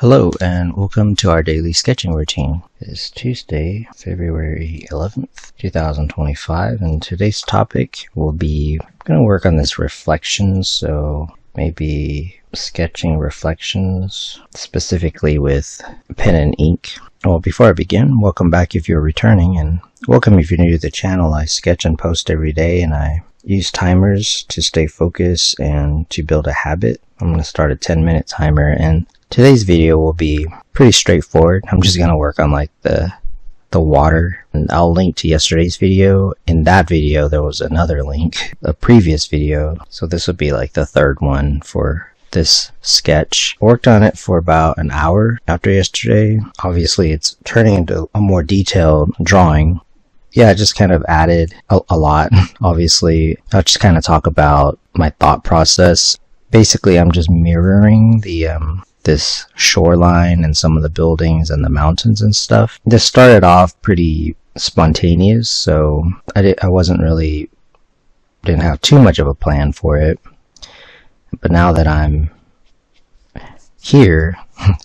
Hello and welcome to our daily sketching routine. It's Tuesday, February 11th, 2025, and today's topic will be going to work on this reflections, so maybe sketching reflections specifically with pen and ink. Well, before I begin, welcome back if you're returning, and welcome if you're new to the channel. I sketch and post every day, and I use timers to stay focused and to build a habit. I'm going to start a 10-minute timer, and today's video will be pretty straightforward. I'm just going to work on like the water, and I'll link to yesterday's video. In that video there was another link, a previous video, so this would be like the third one for this sketch. I worked on it for about an hour after yesterday. Obviously it's turning into a more detailed drawing. Yeah, I just kind of added a lot. Obviously I'll just kind of talk about my thought process. Basically I'm just mirroring the this shoreline and some of the buildings and the mountains and stuff. This started off pretty spontaneous, so I didn't have too much of a plan for it. But now that I'm here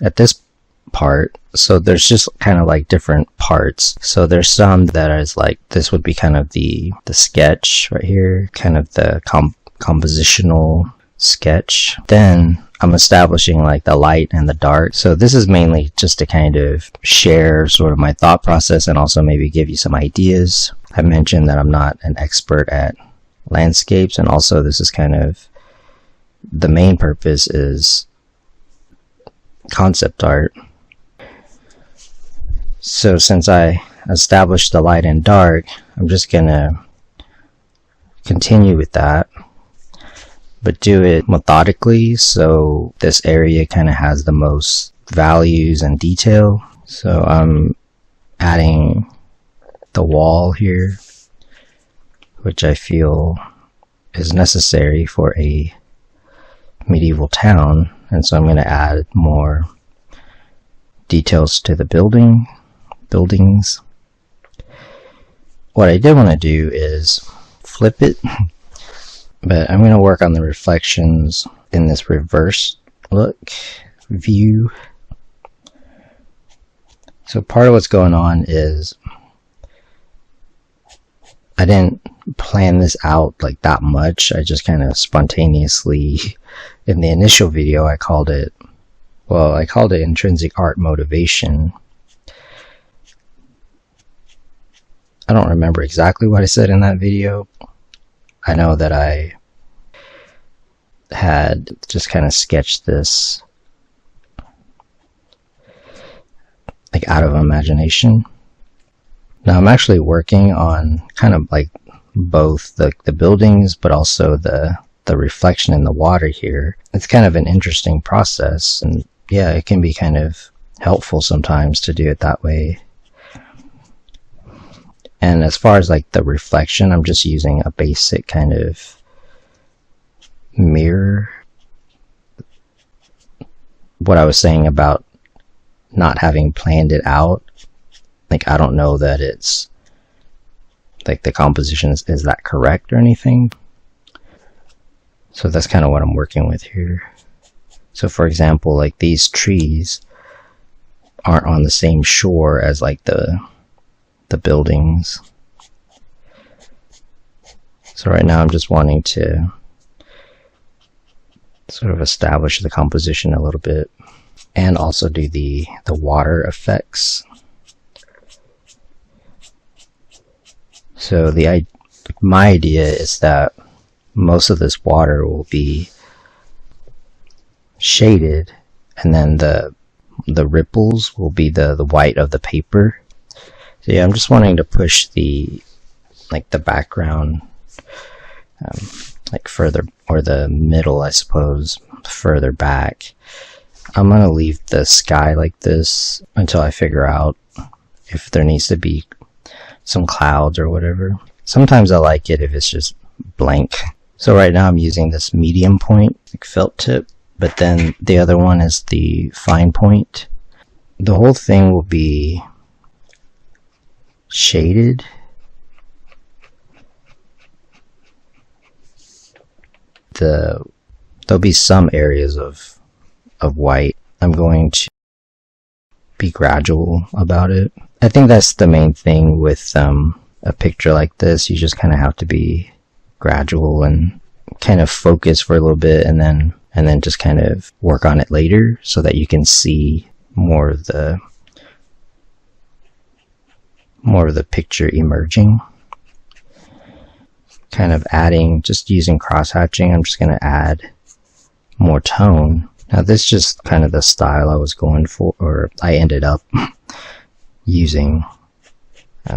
at this part, so there's just kind of like different parts. So there's some that is like, this would be kind of the sketch right here, kind of the compositional sketch. Then I'm establishing like the light and the dark. So this is mainly just to kind of share sort of my thought process and also maybe give you some ideas. I mentioned that I'm not an expert at landscapes, and also this is kind of the main purpose is concept art. So since I established the light and dark, I'm just gonna continue with that, but do it methodically, so this area kind of has the most values and detail. So I'm adding the wall here, which I feel is necessary for a medieval town, and so I'm going to add more details to the buildings. What I did want to do is flip it, but I'm going to work on the reflections in this reverse look view. So part of what's going on is I didn't plan this out like that much. I just kind of spontaneously, in the initial video I called it intrinsic art motivation. I don't remember exactly what I said in that video. I know that I had just kind of sketched this like out of imagination. Now I'm actually working on kind of like both the buildings, but also the reflection in the water here. It's kind of an interesting process, and yeah, it can be kind of helpful sometimes to do it that way. And as far as like the reflection, I'm just using a basic kind of mirror. What I was saying about not having planned it out, like I don't know that it's like the composition is that correct or anything. So that's kind of what I'm working with here. So for example, like these trees aren't on the same shore as like the buildings. So right now I'm just wanting to sort of establish the composition a little bit and also do the water effects. So my idea is that most of this water will be shaded, and then the ripples will be the white of the paper. So yeah, I'm just wanting to push the background like further, or the middle I suppose, further back. I'm gonna leave the sky like this until I figure out if there needs to be some clouds or whatever. Sometimes I like it if it's just blank. So right now I'm using this medium point, like felt tip, but then the other one is the fine point. The whole thing will be shaded. There'll be some areas of white. I'm going to be gradual about it. I think that's the main thing with a picture like this. You just kind of have to be gradual and kind of focus for a little bit, and then just kind of work on it later so that you can see more of the picture emerging. Kind of adding, just using cross-hatching, I'm just going to add more tone. Now this is just kind of the style I was going for, or I ended up using.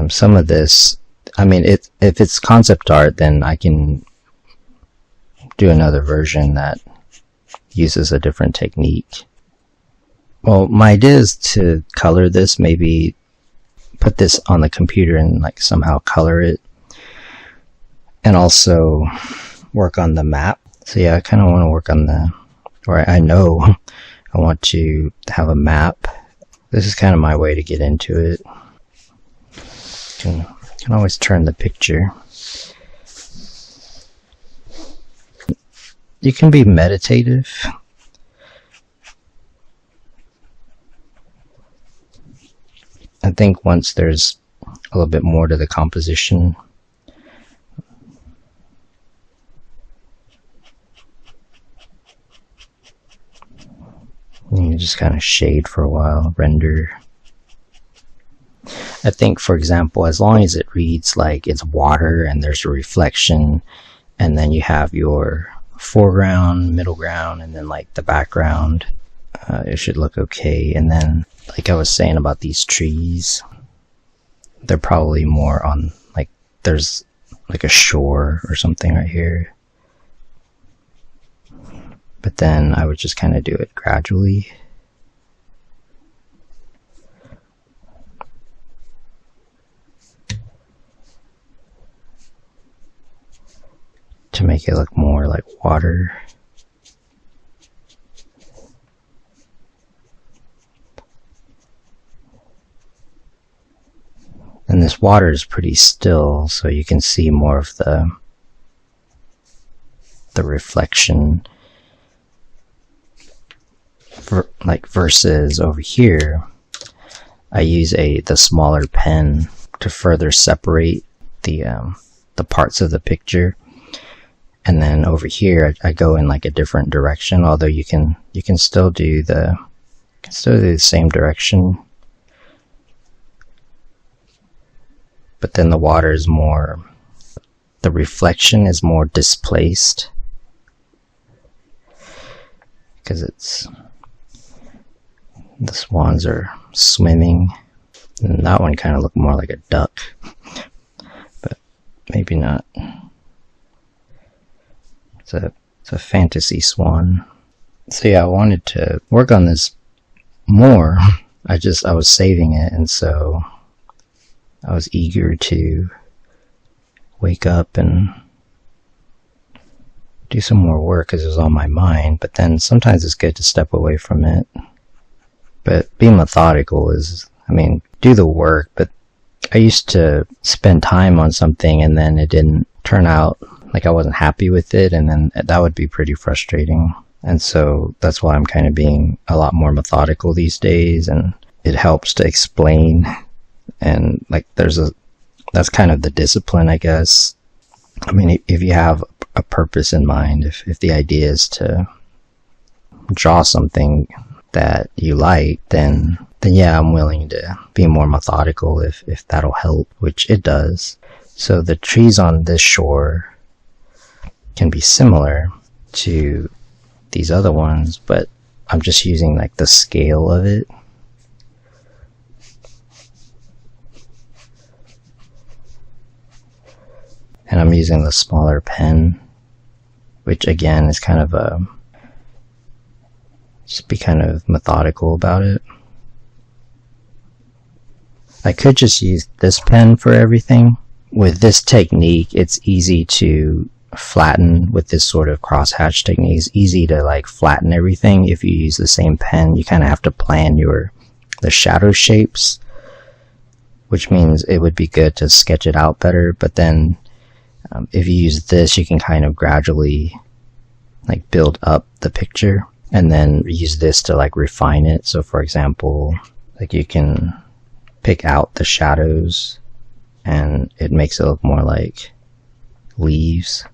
Some of this, I mean, if it's concept art, then I can do another version that uses a different technique. Well, my idea is to color this, maybe put this on the computer and like somehow color it, and also work on the map. So yeah, I kind of want to work on I know I want to have a map. This is kind of my way to get into it. Can always turn the picture. You can be meditative. I think once there's a little bit more to the composition, you can just kind of shade for a while, render. I think, for example, as long as it reads like it's water and there's a reflection, and then you have your foreground, middle ground, and then like the background, it should look okay. And then, like I was saying about these trees, they're probably more on, like, there's like a shore or something right here. But then I would just kind of do it gradually. To make it look more like water. And this water is pretty still, so you can see more of the reflection. Versus over here, I use the smaller pen to further separate the parts of the picture. And then over here, I go in like a different direction. Although you can still do the same direction, but then the water is more, the reflection is more displaced because the swans are swimming, and that one kind of looked more like a duck, but maybe not. It's a fantasy swan. So yeah, I wanted to work on this more. I was saving it, and so I was eager to wake up and do some more work because it was on my mind. But then sometimes it's good to step away from it. But being methodical is, I mean, do the work, but I used to spend time on something and then it didn't turn out, like I wasn't happy with it, and then that would be pretty frustrating. And so that's why I'm kind of being a lot more methodical these days, and it helps to explain, and like that's kind of the discipline, I guess. I mean, if you have a purpose in mind, if the idea is to draw something that you like, then yeah, I'm willing to be more methodical if that'll help, which it does. So the trees on this shore can be similar to these other ones, but I'm just using like the scale of it. And I'm using the smaller pen, which again is kind of just be kind of methodical about it. I could just use this pen for everything. With this technique, it's easy to flatten. With this sort of crosshatch technique, it's easy to like flatten everything. If you use the same pen, you kind of have to plan the shadow shapes, which means it would be good to sketch it out better. But then if you use this, you can kind of gradually like build up the picture, and then use this to like refine it. So for example, Like you can pick out the shadows and it makes it look more like leaves.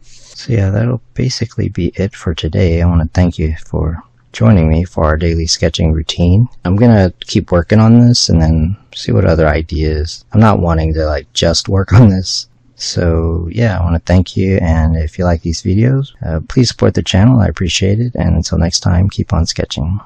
So yeah, that'll basically be it for today. I want to thank you for joining me for our daily sketching routine. I'm gonna keep working on this and then see what other ideas. I'm not wanting to like just work on this. So yeah, I want to thank you, and if you like these videos, please support the channel. I appreciate it, and until next time, keep on sketching.